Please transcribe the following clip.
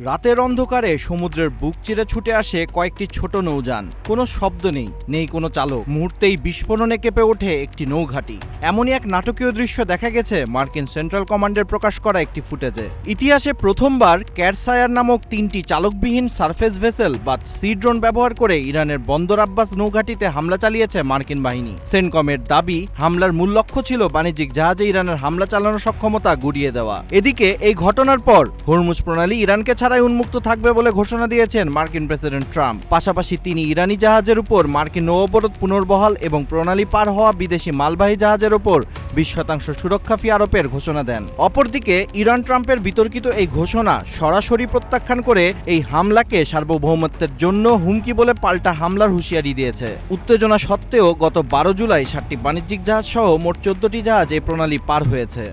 রাতের অন্ধকারে সমুদ্রের বুক চিরে ছুটে আসে কয়েকটি ছোট নৌযান। কোনো শব্দ নেই, নেই কোনো চালক। মুহূর্তেই বিস্ফোরণে কেঁপে ওঠে একটি নৌঘাঁটি। এমনই এক নাটকীয় দৃশ্য দেখা গেছে মার্কিন সেন্ট্রাল কমান্ডের প্রকাশ করা একটি ফুটেজে। ইতিহাসে প্রথমবার ক্যারসায়ার নামক 3টি চালকবিহীন সারফেস ভেসেল বা সি ড্রোন ব্যবহার করে ইরানের বন্দর আব্বাস নৌঘাঁটিতে হামলা চালিয়েছে মার্কিন বাহিনী। সেনকমের দাবি, হামলার মূল লক্ষ্য ছিল বাণিজ্যিক জাহাজে ইরানের হামলা চালানোর সক্ষমতা গুড়িয়ে দেওয়া। এদিকে এই ঘটনার পর হরমুজ প্রণালী ইরানকে ছাড়াই উন্মুক্ত থাকবে বলে ঘোষণা দিয়েছেন মার্কিন প্রেসিডেন্ট ট্রাম্প। পাশাপাশি তিনি ইরানি জাহাজের উপর মার্কিন নৌ অবরোধ পুনর্বহাল এবং প্রণালী পার হওয়া বিদেশি মালবাহী জাহাজের উপর 20% সুরক্ষা ফি আরোপের ঘোষণা দেন। অপরদিকে ইরান ট্রাম্পের বিতর্কিত এই ঘোষণা সরাসরি প্রত্যাখ্যান করে এই হামলাকে সার্বভৌমত্বের জন্য হুমকি বলে পাল্টা হামলার হুঁশিয়ারি দিয়েছে। উত্তেজনা সত্ত্বেও গত 12 জুলাই 7টি বাণিজ্যিক জাহাজ সহ মোট 14টি জাহাজ এই প্রণালী পার হয়েছে।